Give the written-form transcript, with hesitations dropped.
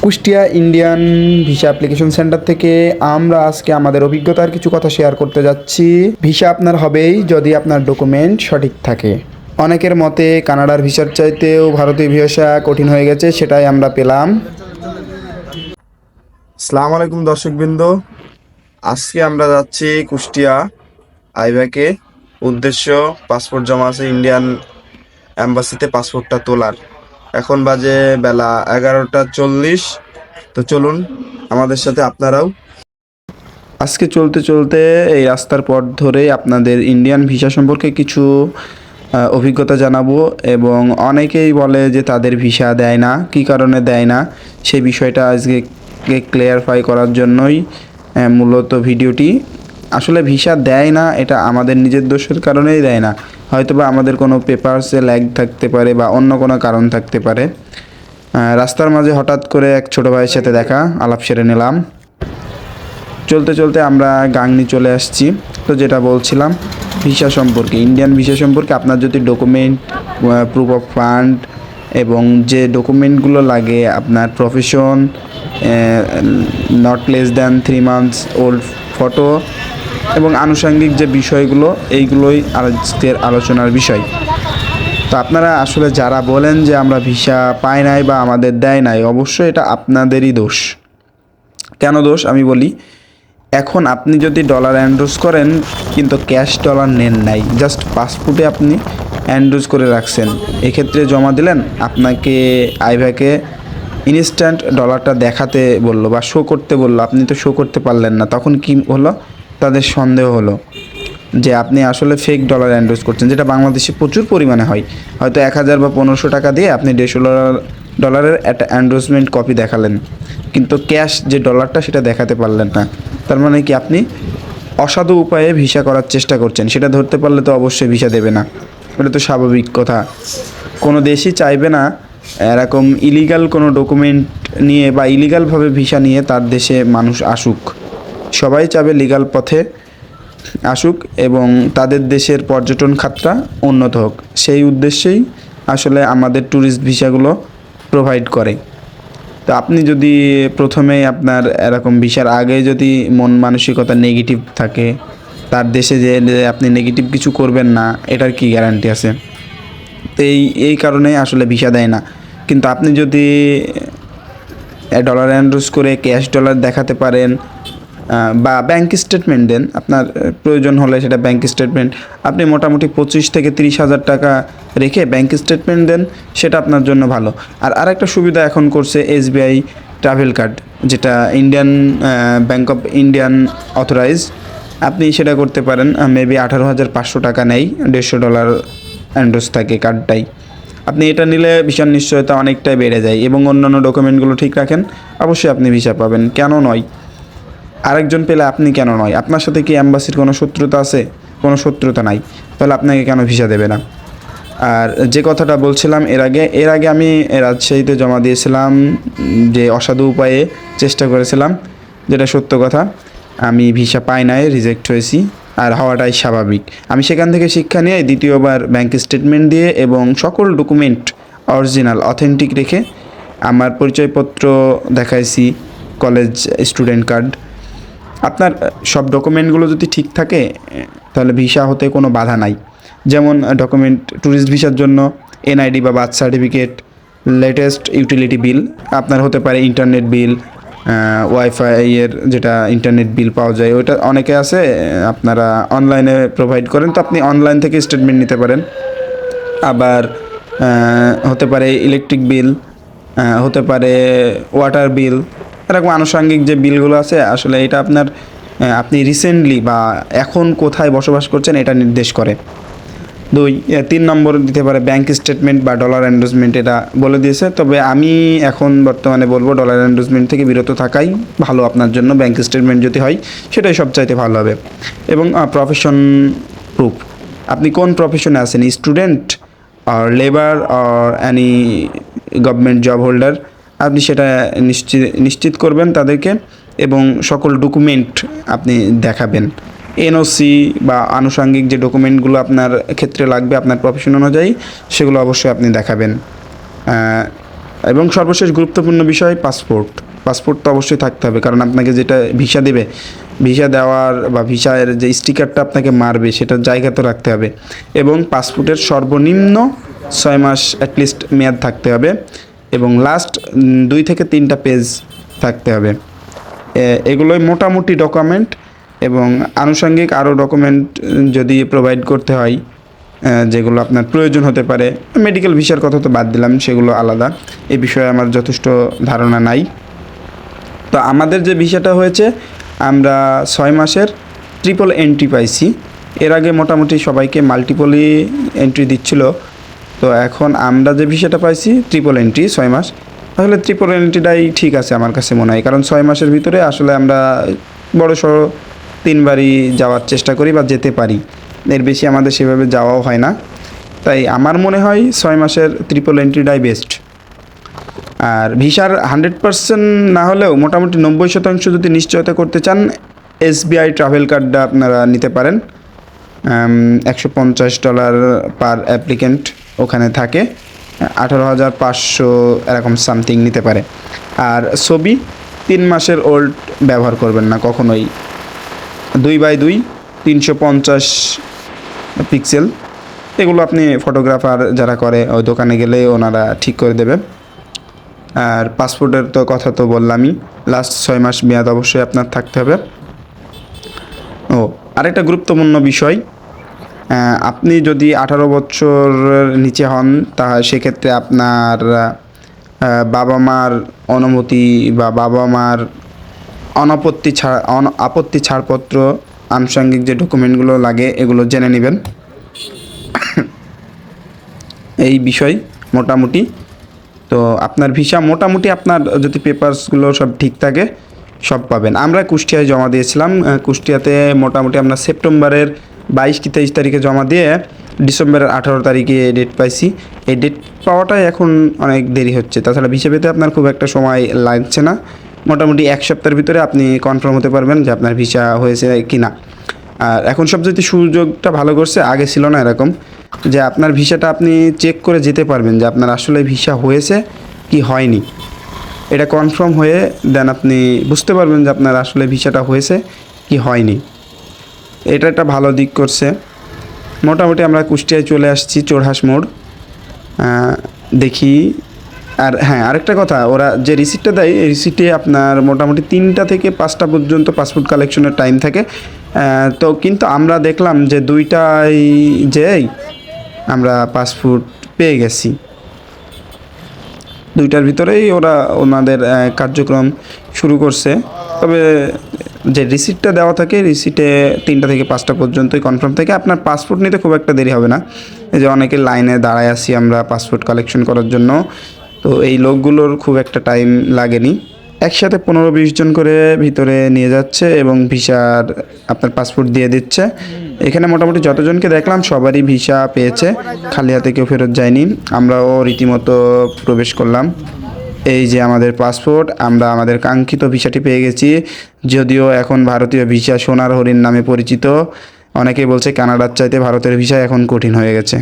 Kushtia Indian visa application centre থেকে আমরা আজকে আমাদের অভিজ্ঞতার কিছু কথা শেয়ার করতে যাচ্ছি। ভিসা আপনার হবেই যদি আপনার ডকুমেন্ট সঠিক থাকে। অনেকের মতে কানাডার ভিসার চাইতেও ভারতীয় ভিসা কঠিন হয়ে গেছে, সেটাই আমরা পেলাম। আসসালামু আলাইকুম দর্শকবৃন্দ, আজকে আমরা যাচ্ছি কুষ্টিয়া আইভ্যাকে। উদ্দেশ্য পাসপোর্ট জমা আছে ইন্ডিয়ান অ্যাম্বাসিতে, পাসপোর্টটা তোলার। এখন বাজে বেলা 11:40। তো চলুন আমাদের সাথে আপনারাও। আজকে চলতে চলতে এই রাস্তার পথ ধরে আপনাদের ইন্ডিয়ান ভিসা সম্পর্কে কিছু অভিজ্ঞতা জানাবো, এবং অনেকেই বলে যে তাদের ভিসা দেয় না, কী কারণে দেয় না সেই বিষয়টা আজকে ক্লিয়ারফাই করার জন্যই মূলত ভিডিওটি। আসলে ভিসা দেয় না এটা আমাদের নিজের দোষের কারণেই দেয় না, হয়তোবা আমাদের কোনো পেপারসে ল্যাগ থাকতে পারে বা অন্য কোনো কারণ থাকতে পারে। রাস্তার মাঝে হঠাৎ করে এক ছোটো ভাইয়ের সাথে দেখা, আলাপ সেরে নিলাম। চলতে চলতে আমরা গাংনি চলে আসছি। তো যেটা বলছিলাম ভিসা সম্পর্কে, ইন্ডিয়ান ভিসা সম্পর্কে আপনার যদি ডকুমেন্ট, প্রুফ অফ ফান্ড এবং যে ডকুমেন্টগুলো লাগে, আপনার profession, not less than 3 months old photo এবং আনুষঙ্গিক যে বিষয়গুলো, এইগুলোই আজকের আলোচনার বিষয়। তো আপনারা আসলে যারা বলেন যে আমরা ভিসা পাই নাই বা আমাদের দেয় নাই, অবশ্যই এটা আপনাদেরই দোষ। কেন দোষ আমি বলি। এখন আপনি যদি ডলার এনরোজ করেন কিন্তু ক্যাশ ডলার নেন নাই, জাস্ট পাসপোর্টে আপনি এনরোজ করে রাখছেন, এক্ষেত্রে জমা দিলেন, আপনাকে আইভ্যাকে ইনস্ট্যান্ট ডলারটা দেখাতে বললো বা শো করতে বললো, আপনি তো শো করতে পারলেন না। তখন কি হলো, তাদের সন্দেহ হলো যে আপনি আসলে ফেক ডলার এনরোজ করছেন, যেটা বাংলাদেশে প্রচুর পরিমাণে হয়। হয়তো 1000 বা 1500 টাকা দিয়ে আপনি 150 ডলারের একটা এনরোজমেন্ট কপি দেখালেন, কিন্তু ক্যাশ যে ডলারটা সেটা দেখাতে পারলেন না। তার মানে কি আপনি অসাধু উপায়ে ভিসা করার চেষ্টা করছেন। সেটা ধরতে পারলে তো অবশ্যই ভিসা দেবে না, এটা তো স্বাভাবিক কথা। কোনো দেশই চাইবে না এরকম ইলিগাল কোনো ডকুমেন্ট নিয়ে বা ইলিগালভাবে ভিসা নিয়ে তার দেশে মানুষ আসুক। সবাই চাবে লিগাল পথে আসুক এবং তাদের দেশের পর্যটন খাতটা উন্নত হোক। সেই উদ্দেশ্যেই আসলে আমাদের ট্যুরিস্ট ভিসাগুলো প্রোভাইড করে। তো আপনি যদি প্রথমেই আপনার এরকম ভিসার আগে যদি মন মানসিকতা নেগেটিভ থাকে, তার দেশে যে আপনি নেগেটিভ কিছু করবেন না, এটার কি গ্যারান্টি আছে? তো এই কারণেই আসলে ভিসা দেয় না। কিন্তু আপনি যদি ডলার এনরোজ করে ক্যাশ ডলার দেখাতে পারেন বা ব্যাংক স্টেটমেন্ট দেন, আপনার প্রয়োজন হলে সেটা ব্যাংক স্টেটমেন্ট আপনি মোটামুটি 25 থেকে 30 হাজার টাকা রেখে ব্যাংক স্টেটমেন্ট দেন, সেটা আপনার জন্য ভালো। আর আরেকটা সুবিধা এখন করছে SBI ট্রাভেল কার্ড, যেটা Indian bank of Indian authorise. আপনি সেটা করতে পারেন। মেবি 18,500 টাকা নেই, $150 এনরোজ থাকে কার্ডটাই। আপনি এটা নিলে ভিসার নিশ্চয়তা অনেকটাই বেড়ে যায় এবং অন্যান্য ডকুমেন্টগুলো ঠিক রাখেন, অবশ্যই আপনি ভিসা পাবেন। কেন নয়? আরেকজন পেলে আপনি কেন নয়? আপনার সাথে কি অ্যাম্বাসির কোনো শত্রুতা আছে? কোনো শত্রুতা নাই, তাহলে আপনাকে কেন ভিসা দেবে না? আর যে কথাটা বলছিলাম এর আগে আমি রাজশাহীতে জমা দিয়েছিলাম, যে অসাধু উপায়ে চেষ্টা করেছিলাম, যেটা সত্য কথা। আমি ভিসা পাই নাই, রিজেক্ট হয়েছি, আর হওয়াটাই স্বাভাবিক। আমি সেখান থেকে শিক্ষা নিয়ে দ্বিতীয়বার ব্যাংক স্টেটমেন্ট দিয়ে এবং সকল ডকুমেন্ট অরিজিনাল অথেন্টিক রেখে আমার পরিচয়পত্র দেখাইছি, কলেজ স্টুডেন্ট কার্ড। আপনার সব ডকুমেন্টগুলো যদি ঠিক থাকে তাহলে ভিসা হতে কোনো বাধা নাই। যেমন ডকুমেন্ট ট্যুরিস্ট ভিসার জন্য NID বা birth certificate, latest utility bill, আপনার হতে পারে ইন্টারনেট বিল, ওয়াইফাই এর যেটা ইন্টারনেট বিল পাওয়া যায়, ওইটা অনেকে আছে আপনারা অনলাইনে প্রোভাইড করেন, তো আপনি অনলাইন থেকে স্টেটমেন্ট নিতে পারেন। আবার হতে পারে ইলেকট্রিক বিল, হতে পারে ওয়াটার বিল, এরকম আনুষঙ্গিক যে বিলগুলো আছে, আসলে এটা আপনার আপনি রিসেন্টলি বা এখন কোথায় বসবাস করছেন এটা নির্দেশ করে। 3 নম্বর দিতে পারে ব্যাংক স্টেটমেন্ট বা ডলার এনরোজমেন্ট, এটা বলে দিয়েছে। তবে আমি এখন বর্তমানে বলবো ডলার এনরোজমেন্ট থেকে বিরত থাকাই ভালো আপনার জন্য। ব্যাংক স্টেটমেন্ট যদি হয় সেটাই সবচাইতে ভালো হবে। এবং প্রফেশন প্রুফ, আপনি কোন প্রফেশনে আছেন, স্টুডেন্ট আর লেবার আর অ্যানি গভর্নমেন্ট জব হোল্ডার, আপনি সেটা নিশ্চিত করবেন তাদেরকে এবং সকল ডকুমেন্ট আপনি দেখাবেন। NOC বা আনুষঙ্গিক যে ডকুমেন্টগুলো আপনার ক্ষেত্রে লাগবে আপনার প্রফেশন অনুযায়ী, সেগুলো অবশ্যই আপনি দেখাবেন। এবং সর্বশেষ গুরুত্বপূর্ণ বিষয় পাসপোর্ট তো অবশ্যই থাকতে হবে, কারণ আপনাকে যেটা ভিসা দেবে, ভিসা দেওয়ার বা ভিসার যে স্টিকারটা আপনাকে মারবে সেটার জায়গা তো রাখতে হবে। এবং পাসপোর্টের সর্বনিম্ন 6 মাস অ্যাটলিস্ট মেয়াদ থাকতে হবে এবং লাস্ট 2 থেকে 3টা পেজ থাকতে হবে। এগুলোই মোটামুটি ডকুমেন্ট, এবং আনুষঙ্গিক আরও ডকুমেন্ট যদি প্রোভাইড করতে হয় যেগুলো আপনার প্রয়োজন হতে পারে, মেডিকেল ভিসার কথা তো বাদ দিলাম, সেগুলো আলাদা, এই বিষয়ে আমার যথেষ্ট ধারণা নাই। তো আমাদের যে ভিসাটা হয়েছে, আমরা 6 মাসের ট্রিপল এন্ট্রি পাইছি। এর আগে মোটামুটি সবাইকে মাল্টিপলই এন্ট্রি দিচ্ছিল, তো এখন আমরা যে ভিসাটা পাইছি ট্রিপল এন্ট্রি 6 মাস, তাহলে ট্রিপল এন্ট্রিটাই ঠিক আছে আমার কাছে মনে হয়, কারণ 6 মাসের ভিতরে আসলে আমরা বড়সড় 3বারই যাওয়ার চেষ্টা করি বা যেতে পারি, এর বেশি আমাদের সেভাবে যাওয়াও হয় না। তাই আমার মনে হয় 6 মাসের ট্রিপল এন্ট্রিটাই বেস্ট। আর ভিসার 100% না হলেও মোটামুটি 90% যদি নিশ্চয়তা করতে চান, SBI ট্রাভেল কার্ডটা আপনারা নিতে পারেন। $150 পার অ্যাপ্লিকেন্ট ওখানে থাকে, 18,500 এরকম সামথিং নিতে পারে। আর ছবি 3 মাসের ওল্ড ব্যবহার করবেন না কখনোই, 2x2 350 পিক্সেল, এগুলো আপনি ফটোগ্রাফার যারা করে ওই দোকানে গেলে ওনারা ঠিক করে দেবে। আর পাসপোর্টের তো কথা তো বললামই, লাস্ট 6 মাস মেয়াদ অবশ্যই আপনার থাকতে হবে। আরেকটা গুরুত্বপূর্ণ বিষয়, আপনি যদি 18 বছরের নিচে হন, তা সেক্ষেত্রে আপনার বাবা মার অনুমতি বা বাবা মার আপত্তি ছাড়পত্র, আনুষঙ্গিক যে ডকুমেন্টগুলো লাগে এগুলো জেনে নেবেন। এই বিষয় মোটামুটি, তো আপনার ভিসা মোটামুটি আপনার যদি পেপারসগুলো সব ঠিক থাকে সব পাবেন। আমরা কুষ্টিয়ায় জমা দিয়েছিলাম, কুষ্টিয়াতে মোটামুটি আমরা সেপ্টেম্বরের 22 কি 23 তারিখে জমা দিয়ে ডিসেম্বরের 18 তারিখে ডেট পাইছি। এই ডেট পাওয়াটাই এখন অনেক দেরি হচ্ছে, তাছাড়া ভিসা পেতে আপনার খুব একটা সময় লাগছে না, মোটামুটি 1 সপ্তাহের ভিতরে আপনি কনফার্ম হতে পারবেন যে আপনার ভিসা হয়েছে কি না। আর এখন সবচেয়ে সুযোগটা ভালো করছে, আগে ছিল না এরকম, যে আপনার ভিসাটা আপনি চেক করে যেতে পারবেন যে আপনার আসলে ভিসা হয়েছে কি হয়নি, এটা কনফার্ম হয়ে দেন আপনি বুঝতে পারবেন যে আপনার আসলে ভিসাটা হয়েছে কি হয়নি। এটা একটা ভালো দিক করছে। মোটামুটি আমরা কুষ্টিয়ায় চলে আসছি, চোরহাঁস মোড়, দেখি। আর হ্যাঁ, আরেকটা কথা, ওরা যে রিসিপ্টটা দেয় এই রিসিপ্টে আপনার মোটামুটি 3টা থেকে 5টা পর্যন্ত পাসপোর্ট কালেকশনের টাইম থাকে। তো কিন্তু আমরা দেখলাম যে 2টায় যেই আমরা পাসপোর্ট পেয়ে গেছি, 2টার ভিতরেই ওরা ওনাদের কার্যক্রম শুরু করছে। তবে যে রিসিপ্টটা দেওয়া থাকে, রিসিপ্টে 3টা থেকে 5টা পর্যন্তই কনফার্ম থাকে। আপনার পাসপোর্ট নিতে খুব একটা দেরি হবে না, এই যে অনেকে লাইনে দাঁড়ায় আছি আমরা পাসপোর্ট কালেকশন করার জন্য, তো এই লোকগুলোর খুব একটা টাইম লাগেনি। একসাথে 15-20 জন করে ভিতরে নিয়ে যাচ্ছে এবং ভিসার আপনার পাসপোর্ট দিয়ে দিচ্ছে। এখানে মোটামুটি যতজনকে দেখলাম সবারই ভিসা পেয়েছে, খালি হাতে কেউ ফেরত যায়নি। আমরাও রীতিমতো প্রবেশ করলাম। এই যে আমাদের পাসপোর্ট, আমরা আমাদের কাঙ্ক্ষিত ভিসাটি পেয়ে গেছি, যদিও এখন ভারতীয় ভিসা সোনার হরিণ নামে পরিচিত। অনেকেই বলছে কানাডার চাইতে ভারতের ভিসা এখন কঠিন হয়ে গেছে।